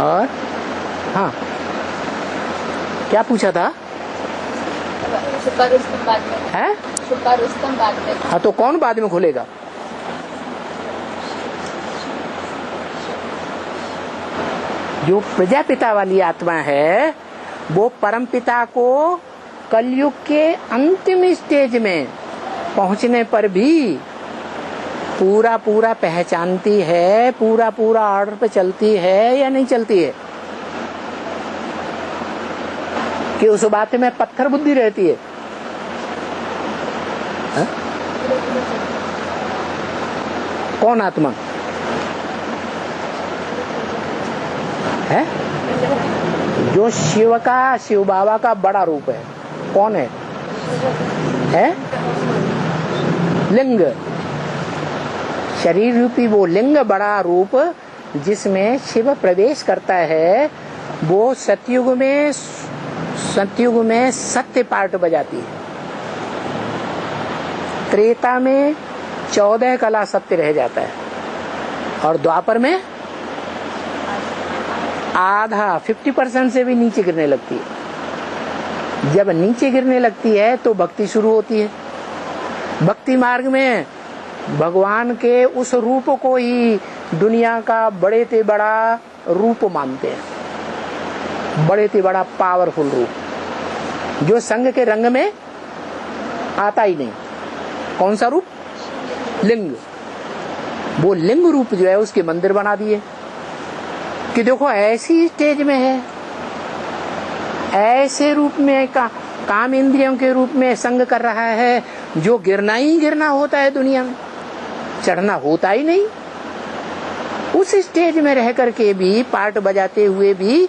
और हाँ, क्या पूछा था? छुपा रुस्तम बाद में है? छुपा रुस्तम बाद में। हाँ, तो कौन बाद में खुलेगा? जो प्रजापिता वाली आत्मा है वो परम पिता को कलयुग के अंतिम स्टेज में पहुंचने पर भी पूरा पूरा पहचानती है, पूरा पूरा ऑर्डर पे चलती है या नहीं चलती है? कि उस बात में पत्थर बुद्धि रहती है? हा? कौन आत्मा है? जो शिव बाबा का बड़ा रूप है। कौन है? लिंग, शरीर रूपी वो लिंग, बड़ा रूप जिसमें शिव प्रवेश करता है। वो सतयुग में सत्य पार्ट बजाती है। त्रेता में 14 कला सत्य रह जाता है और द्वापर में आधा 50% से भी नीचे गिरने लगती है। जब नीचे गिरने लगती है तो भक्ति शुरू होती है। भक्ति मार्ग में भगवान के उस रूप को ही दुनिया का बड़े से बड़ा रूप मानते हैं, बड़े से बड़ा पावरफुल रूप जो संग के रंग में आता ही नहीं। कौन सा रूप? लिंग। वो लिंग रूप जो है उसके मंदिर बना दिए कि देखो ऐसी स्टेज में है, ऐसे रूप में काम इंद्रियों के रूप में संग कर रहा है जो गिरना ही गिरना होता है, दुनिया में चढ़ना होता ही नहीं। उस स्टेज में रह करके भी पार्ट बजाते हुए भी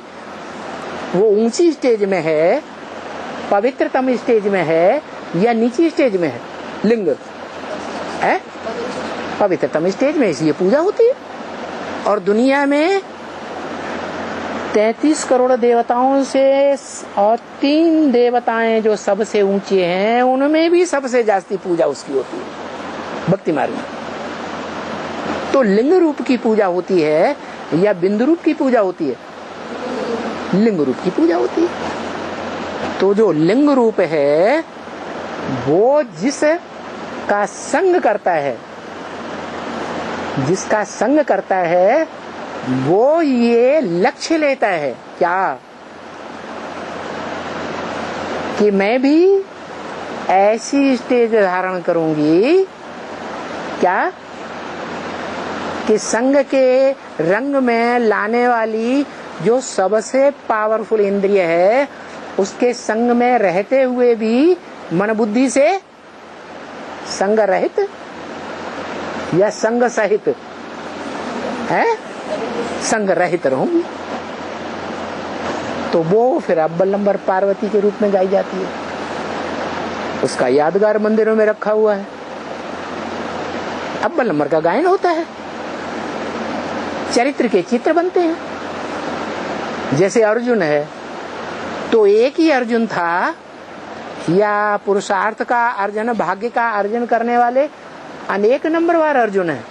वो ऊंची स्टेज में है, पवित्रतम स्टेज में है या नीची स्टेज में है? लिंग है पवित्रतम स्टेज में, इसलिए पूजा होती है। और दुनिया में 33 करोड़ देवताओं से और 3 देवताएं जो सबसे ऊंचे हैं उनमें भी सबसे जास्ती पूजा उसकी होती है भक्ति मार्ग में। तो लिंग रूप की पूजा होती है या बिंदु रूप की पूजा होती है? लिंग रूप की पूजा होती है। तो जो लिंग रूप है वो जिसका संग करता है, जिसका संग करता है वो ये लक्ष्य लेता है क्या कि मैं भी ऐसी स्टेज धारण करूंगी क्या कि संग के रंग में लाने वाली जो सबसे पावरफुल इंद्रिय है उसके संग में रहते हुए भी मन बुद्धि से संग रहित या संग सहित है, संग रहित रहूंगी। तो वो फिर अव्वल नंबर पार्वती के रूप में गाई जाती है। उसका यादगार मंदिरों में रखा हुआ है, अव्वल नंबर का गायन होता है, चरित्र के चित्र बनते हैं। जैसे अर्जुन है तो एक ही अर्जुन था या पुरुषार्थ का अर्जन, भाग्य का अर्जन करने वाले अनेक नंबरवार अर्जुन है?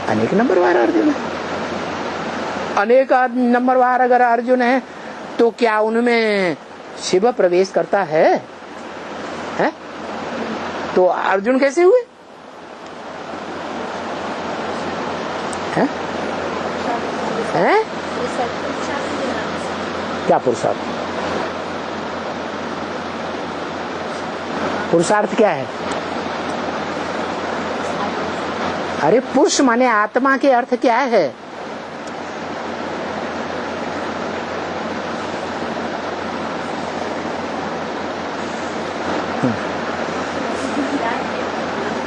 अनेक नंबरवार अर्जुन है। अनेक नंबरवार अगर अर्जुन है तो क्या उनमें शिव प्रवेश करता है? हैं? तो अर्जुन कैसे हुए? हैं? हैं? क्या पुरुषार्थ? पुरुषार्थ क्या है? अरे पुरुष माने आत्मा के अर्थ क्या है?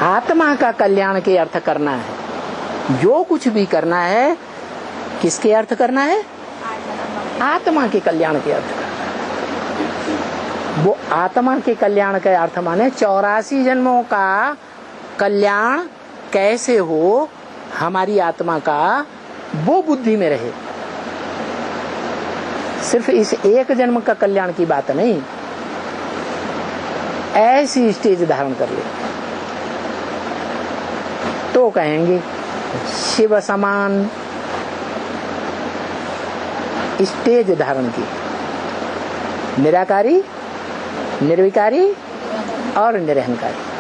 आत्मा का कल्याण के अर्थ करना है। जो कुछ भी करना है किसके अर्थ करना है? आत्मा के कल्याण के अर्थ करना है। वो आत्मा के कल्याण के अर्थ माने 84 जन्मों का कल्याण कैसे हो हमारी आत्मा का, वो बुद्धि में रहे। सिर्फ इस एक जन्म का कल्याण की बात नहीं, ऐसी स्टेज धारण कर ले तो कहेंगे शिव समान स्टेज धारण की, निराकारी, निर्विकारी और निरहंकारी।